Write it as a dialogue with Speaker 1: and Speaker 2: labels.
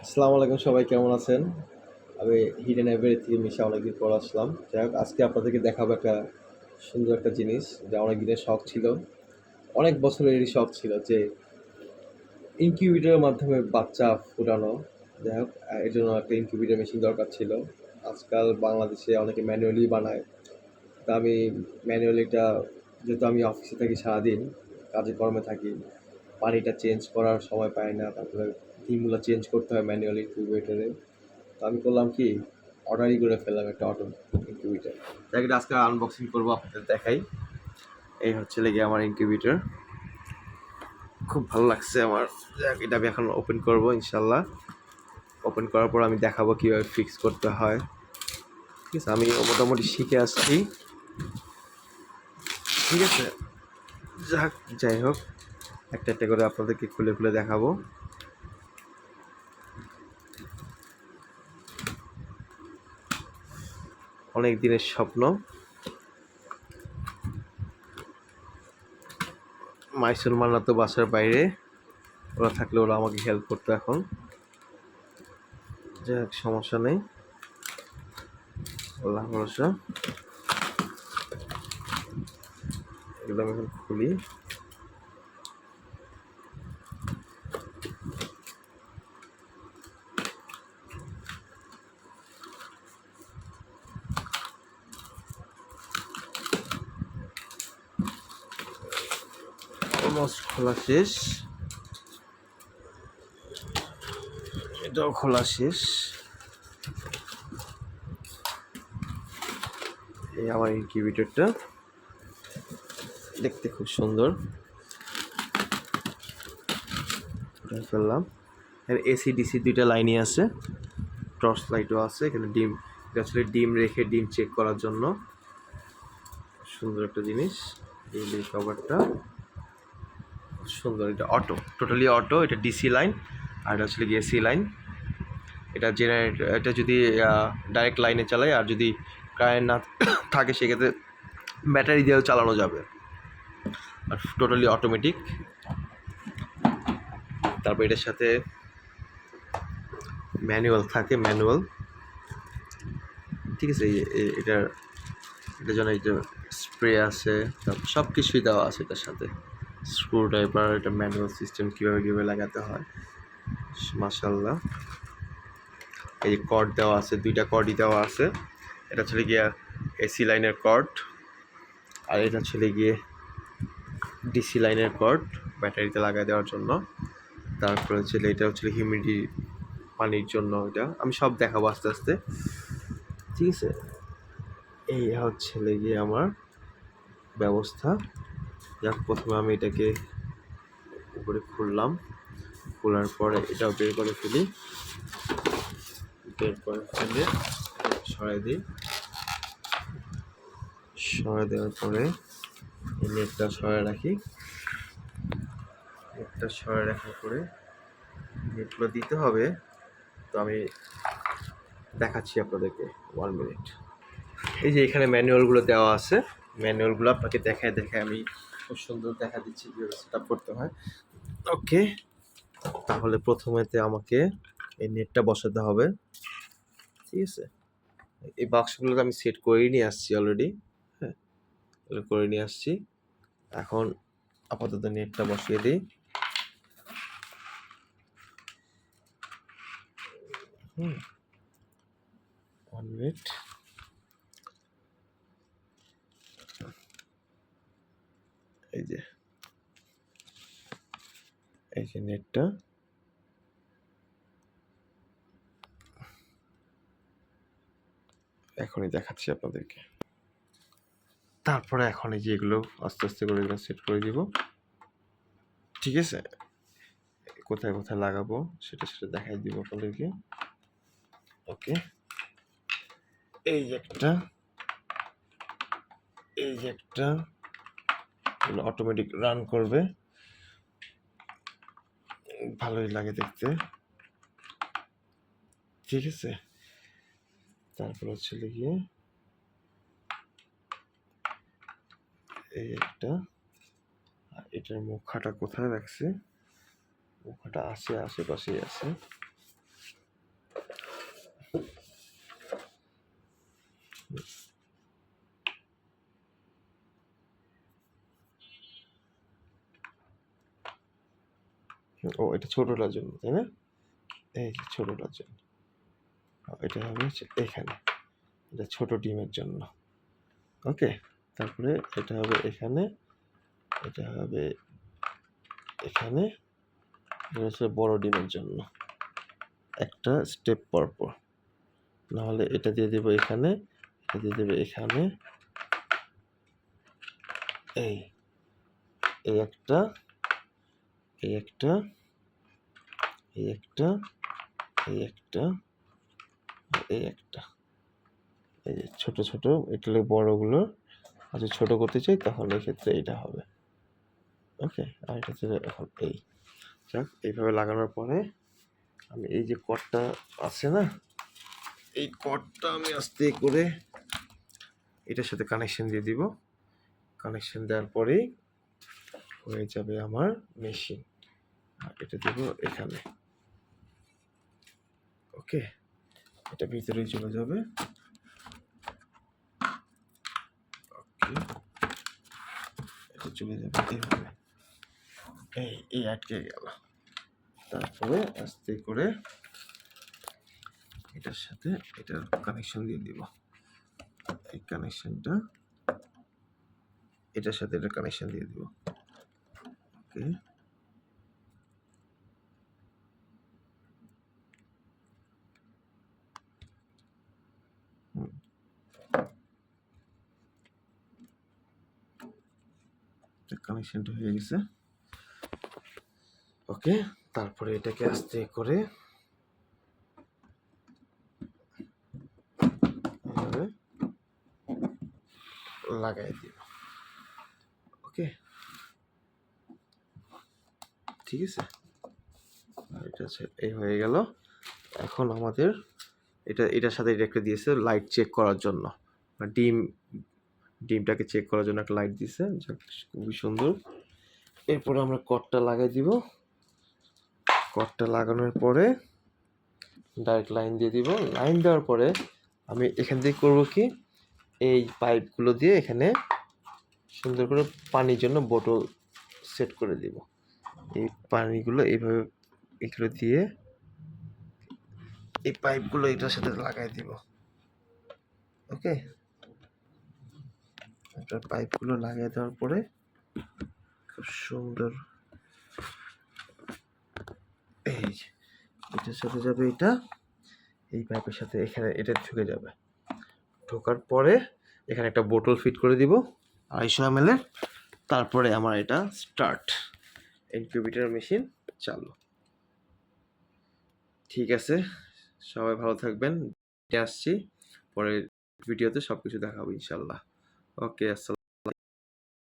Speaker 1: আসসালামু আলাইকুম, সবাই কেমন আছেন? আমি হিডেন অ্যাভেরি থেকে মিশা অনেকদিন পর আসলাম। যাই হোক, আজকে আপনাদেরকে দেখাবো একটা সুন্দর একটা জিনিস যা অনেক দিনের শখ ছিল। অনেক বছরেরই শখ ছিল যে ইনকিউবেটরের মাধ্যমে বাচ্চা ফোটানো। যাই হোক, এর জন্য একটা ইনকিউবেটর মেশিন দরকার ছিল। আজকাল বাংলাদেশে অনেকে ম্যানুয়ালি বানায়। তা আমি ম্যানুয়ালিটা, যেহেতু আমি অফিসে থাকি সারাদিন, কাজে কর্মে থাকি, পানিটা চেঞ্জ করার সময় পাই না, তারপরে ডিমগুলো চেঞ্জ করতে হয় ম্যানুয়ালি ইনকিউবেটরে। তো আমি করলাম কি, অর্ডারই করে ফেললাম একটা অটো ইনকিউবেটর। যাকে আজকে আনবক্সিং করবো, আপনাদের দেখাই। এই হচ্ছে লেগে আমার ইনকিউবেটর, খুব ভালো লাগছে আমার। এটা আমি এখন ওপেন করব ইনশাল্লাহ। ওপেন করার পর আমি দেখাবো কীভাবে ফিক্স করতে হয়। ঠিক আছে, আমি মোটামুটি শিখে আসছি। ঠিক আছে, যাই হোক, একটা একটা করে আপনাদেরকে খুলে খুলে দেখাবো। অনেক দিনের স্বপ্ন। মাইসুল মান্না তো বাসার বাইরে, ওরা থাকলে ওরা আমাকে হেল্প করতো এখন। যাই হোক, সমস্যা নেই, আল্লাহ ভরসা। এগুলো আমি এখন খুলি। অলমোস্ট খোলা শেষ, এটাও খোলা শেষ। এই আমার ইনকিউবেটরটা দেখতে খুব সুন্দর। ফেললাম। এর এসি ডিসি দুইটা লাইনই আছে, টর্চ লাইটও আছে এখানে। ডিম, এটা আসলে ডিম রেখে ডিম চেক করার জন্য সুন্দর একটা জিনিস। এই কভারটা সুন্দর, এটা অটো, টোটালি অটো। এটা ডিসি লাইন আর এটা আসলে এসি লাইন। এটা জেনারেটর, এটা যদি ডাইরেক্ট লাইনে চালাই, আর যদি কারেন্ট না থাকে সেক্ষেত্রে ব্যাটারি দিয়েও চালানো যাবে। আর টোটালি অটোমেটিক। তারপর এটার সাথে ম্যানুয়াল থাকে, ম্যানুয়াল। ঠিক আছে, এটার জন্য এই যে স্প্রে আছে, তারপর সব কিছুই দেওয়া আছে এটার সাথে। স্ক্রু ড্রাইভার, এটা ম্যানুয়াল সিস্টেম, কীভাবে লাগাতে হয়। মাশাআল্লাহ। এই যে কর্ড দেওয়া আছে, দুইটা কর্ডই দেওয়া আছে। এটা ছিল গিয়ে এসি লাইনের কর্ড, আর এটা ছিল গিয়ে ডিসি লাইনের কর্ড ব্যাটারিতে লাগাই দেওয়ার জন্য। তারপরে হচ্ছে এটা হচ্ছে হিউমিডিটি, পানির জন্য। এটা আমি সব দেখাবো আস্তে আস্তে। ঠিক আছে, এই হচ্ছে গিয়ে আমার ব্যবস্থা। যাক, প্রথমে আমি এটাকে উপরে খুললাম, খোলার পরে এটাও বের করে ফেলি। বের করে ফেলে সরাই দিই। সরাই দেওয়ার পরে এই নেটটা সরাই রাখি। নেটটা সরাই রাখার পরে নেটগুলো দিতে হবে। তো আমি দেখাচ্ছি আপনাদেরকে, 1 মিনিট। এই যে এখানে ম্যানুয়ালগুলো দেওয়া আছে, ম্যানুয়ালগুলো আপনাকে দেখায় আমি খুব সুন্দর দেখা দিচ্ছি কীভাবে সেট আপ করতে হয়। ওকে, তাহলে প্রথমেতে আমাকে এই নেটটা বসাতে হবে। ঠিক আছে, এই বাক্সগুলো আমি সেট করেই নিয়ে আসছি অলরেডি। হ্যাঁ, করে নিয়ে আসছি। এখন আপাতত নেটটা বসিয়ে দিই। 1 মিনিট। এই যে নেটটা এখনই দেখাচ্ছি আপনাদেরকে। তারপরে এখন এই যে এগুলো আস্তে আস্তে করে এগুলো সেট করে দিব। ঠিক আছে, কোথায় কোথায় লাগাবো সেটা দেখাই দিব আপনাদেরকে। ওকে, এই যে একটা, এই যে একটা অটোমেটিক রান করবে, ভালোই লাগে দেখতে। ঠিক আছে, তারপর হচ্ছে গিয়ে এই একটা, এটার মুখাটা কোথায় রাখছে, মুখাটা আছে আশেপাশেই আছে। ও এটা ছোটটার জন্য, তাই না? এই যে ছোটটার জন্য, এটা হবে হচ্ছে এখানে, এটা ছোট ডিমের জন্য। ওকে, তারপরে এটা হবে এখানে, এটা হবে এখানে, এটা হচ্ছে বড় ডিমের জন্য। একটা স্টেপ পর পর, নাহলে এটা দিয়ে দেবো এখানে, এটা দিয়ে দেবো এখানে, এই এই একটা, এই একটা, এই একটা, এই একটা, এই একটা, এই যে ছোট ছোট, এটা বড়গুলো আচ্ছা ছোট করতে চাই তাহলে এক্ষেত্রে এটা হবে। ওকে, আর এটা হচ্ছে এখন এই যাক, এইভাবে লাগানোর পরে আমি এই যে কর্ডটা আছে না, এই কর্ডটা আমি আস্তে করে এটার সাথে কানেকশন দিয়ে দিব। কানেকশন দেওয়ার পরেই হয়ে যাবে আমার মেশিন। আর এটা দেব এখানে। ওকে, এটা ভিতরেই চলে যাবে। ওকে, এটা চলে যাবে এইভাবে, এই আটকে গেল। তারপরে আস্তে করে এটার সাথে এটার কানেকশন দিয়ে দিব। এই কানেকশনটা এটার সাথে এটা কানেকশন দিয়ে দিব। ওকে, কানেকশনটা হয়ে গেছে। ওকে, তারপরে এটাকে আস্তে করে এভাবে লাগাই দিব। ওকে, ঠিক আছে, এটা হচ্ছে এই হয়ে গেল। এখন আমাদের এটার সাথে এটা একটা দিয়েছে লাইট চেক করার জন্য, ডিমটাকে চেক করার জন্য একটা লাইট দিয়েছে, খুবই সুন্দর। এরপরে আমরা কর্ডটা লাগাই দিব। কর্ডটা লাগানোর পরে ডাইরেক্ট লাইন দিয়ে দিব। লাইন দেওয়ার পরে আমি এখান থেকে করব কি, এই পাইপগুলো দিয়ে এখানে সুন্দর করে পানির জন্য বোতল সেট করে দিব। এই পানিগুলো এইভাবে এগুলো দিয়ে এই পাইপগুলো এটার সাথে লাগাই দিব। ওকে, একটা পাইপগুলো লাগিয়ে দেওয়ার পরে খুব সুন্দর এই এটার সাথে যাবে, এটা এই পাইপের সাথে এখানে এটা ঢুকে যাবে। ঢোকার পরে এখানে একটা বোতল ফিট করে দিব 250 ml এর। তারপরে আমার এটা স্টার্ট, ইনকিউবেটর মেশিন চালু। ঠিক আছে, সবাই ভালো থাকবেন। আসছি পরের ভিডিওতে সবকিছু দেখাবো ইনশাল্লাহ। ওকে, আসসালাম।